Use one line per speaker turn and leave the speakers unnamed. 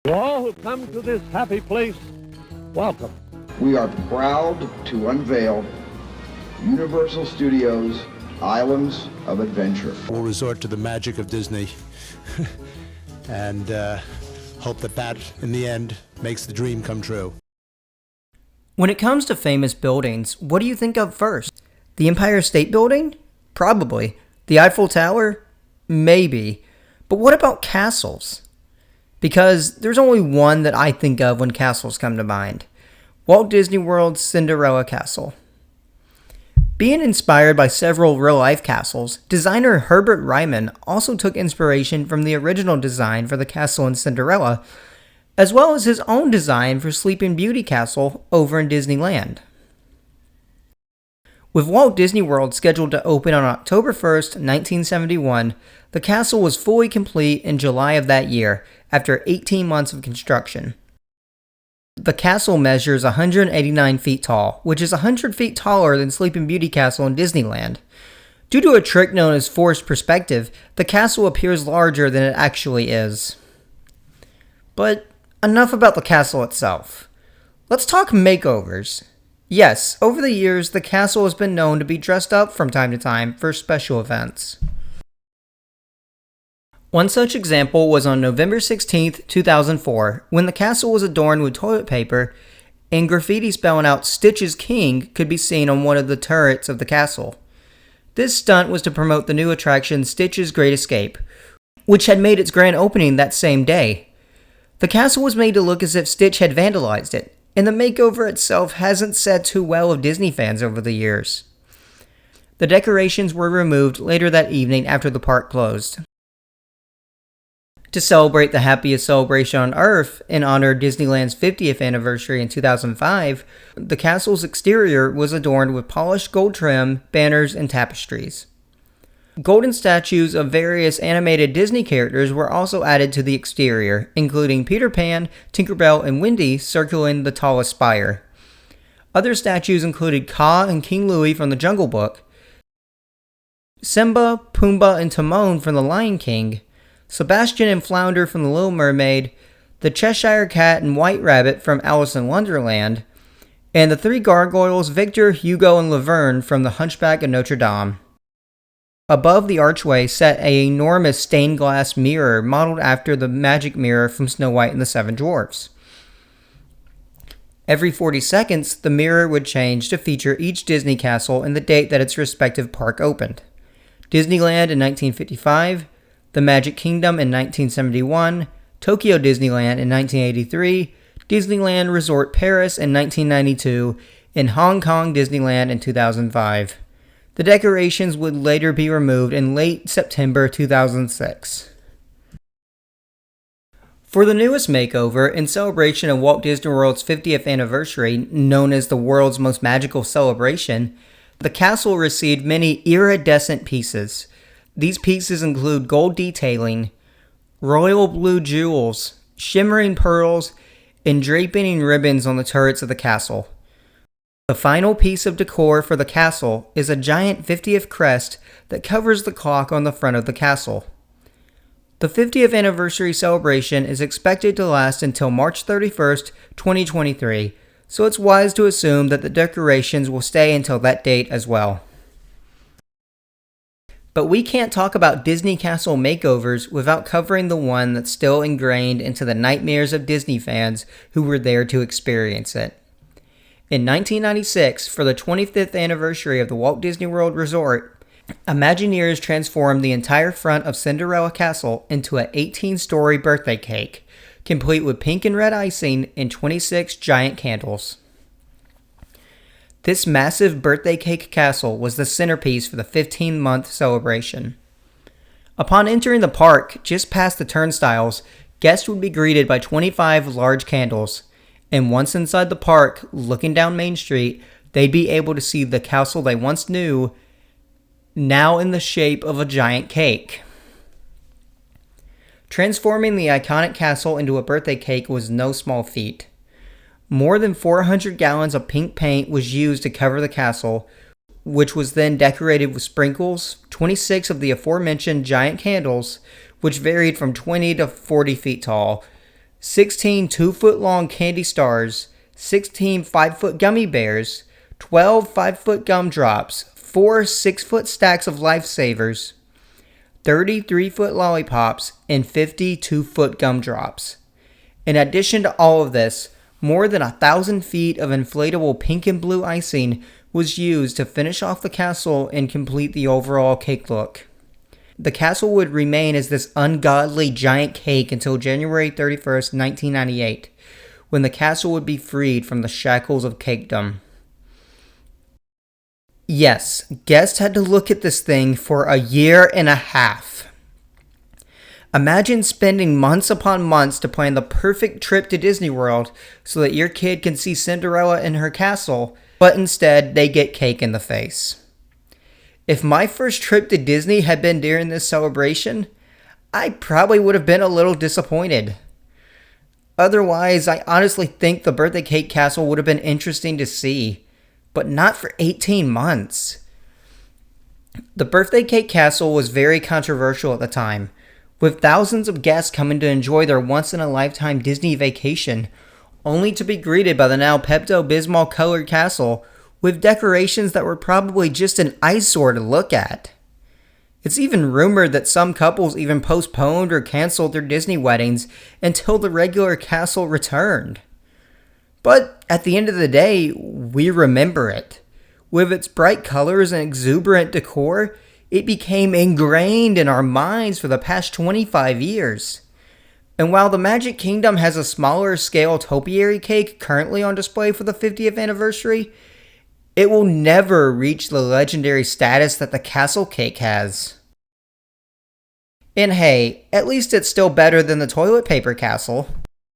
To all who come to this happy place, welcome.
We are proud to unveil Universal Studios Islands of Adventure.
We'll resort to the magic of Disney and hope that in the end makes the dream come true.
When it comes to famous buildings, what do you think of first? The Empire State Building? Probably. The Eiffel Tower? Maybe. But what about castles? Because there's only one that I think of when castles come to mind. Walt Disney World's Cinderella Castle. Being inspired by several real-life castles, designer Herbert Ryman also took inspiration from the original design for the castle in Cinderella, as well as his own design for Sleeping Beauty Castle over in Disneyland. With Walt Disney World scheduled to open on October 1st, 1971, the castle was fully complete in July of that year, after 18 months of construction. The castle measures 189 feet tall, which is 100 feet taller than Sleeping Beauty Castle in Disneyland. Due to a trick known as forced perspective, the castle appears larger than it actually is. But enough about the castle itself. Let's talk makeovers. Yes, over the years, the castle has been known to be dressed up from time to time for special events. One such example was on November 16, 2004, when the castle was adorned with toilet paper and graffiti spelling out "Stitch is King" could be seen on one of the turrets of the castle. This stunt was to promote the new attraction Stitch's Great Escape, which had made its grand opening that same day. The castle was made to look as if Stitch had vandalized it, and the makeover itself hasn't said too well of Disney fans over the years. The decorations were removed later that evening after the park closed. To celebrate the happiest celebration on Earth in honor of Disneyland's 50th anniversary in 2005, the castle's exterior was adorned with polished gold trim, banners, and tapestries. Golden statues of various animated Disney characters were also added to the exterior, including Peter Pan, Tinkerbell, and Wendy circling the tallest spire. Other statues included Kaa and King Louie from the Jungle Book, Simba, Pumbaa, and Timon from the Lion King, Sebastian and Flounder from The Little Mermaid, the Cheshire Cat and White Rabbit from Alice in Wonderland, and the three gargoyles Victor, Hugo, and Laverne from The Hunchback of Notre Dame. Above the archway sat an enormous stained glass mirror modeled after the magic mirror from Snow White and the Seven Dwarfs. Every 40 seconds, the mirror would change to feature each Disney castle and the date that its respective park opened. Disneyland in 1955, the Magic Kingdom in 1971, Tokyo Disneyland in 1983, Disneyland Resort Paris in 1992, and Hong Kong Disneyland in 2005. The decorations would later be removed in late September 2006. For the newest makeover, in celebration of Walt Disney World's 50th anniversary, known as the world's most magical celebration, the castle received many iridescent pieces. These pieces include gold detailing, royal blue jewels, shimmering pearls, and draping ribbons on the turrets of the castle. The final piece of decor for the castle is a giant 50th crest that covers the clock on the front of the castle. The 50th anniversary celebration is expected to last until March 31st, 2023, so it's wise to assume that the decorations will stay until that date as well. But we can't talk about Disney Castle makeovers without covering the one that's still ingrained into the nightmares of Disney fans who were there to experience it. In 1996, for the 25th anniversary of the Walt Disney World Resort, Imagineers transformed the entire front of Cinderella Castle into an 18-story birthday cake, complete with pink and red icing and 26 giant candles. This massive birthday cake castle was the centerpiece for the 15-month celebration. Upon entering the park, just past the turnstiles, guests would be greeted by 25 large candles, and once inside the park, looking down Main Street, they'd be able to see the castle they once knew, now in the shape of a giant cake. Transforming the iconic castle into a birthday cake was no small feat. More than 400 gallons of pink paint was used to cover the castle, which was then decorated with sprinkles, 26 of the aforementioned giant candles, which varied from 20 to 40 feet tall, 16 2-foot-long candy stars, 16 5-foot gummy bears, 12 5-foot gumdrops, 4 6-foot stacks of lifesavers, 30 3-foot lollipops, and 50 2-foot gumdrops. In addition to all of this, more than 1,000 feet of inflatable pink and blue icing was used to finish off the castle and complete the overall cake look. The castle would remain as this ungodly giant cake until January 31st, 1998, when the castle would be freed from the shackles of cakedom. Yes, guests had to look at this thing for a year and a half. Imagine spending months upon months to plan the perfect trip to Disney World so that your kid can see Cinderella in her castle, but instead they get cake in the face. If my first trip to Disney had been during this celebration, I probably would have been a little disappointed. Otherwise, I honestly think the birthday cake castle would have been interesting to see, but not for 18 months. The birthday cake castle was very controversial at the time, with thousands of guests coming to enjoy their once-in-a-lifetime Disney vacation, only to be greeted by the now Pepto-Bismol colored castle with decorations that were probably just an eyesore to look at. It's even rumored that some couples even postponed or canceled their Disney weddings until the regular castle returned. But at the end of the day, we remember it. With its bright colors and exuberant decor, it became ingrained in our minds for the past 25 years. And while the Magic Kingdom has a smaller scale topiary cake currently on display for the 50th anniversary, it will never reach the legendary status that the castle cake has. And hey, at least it's still better than the toilet paper castle.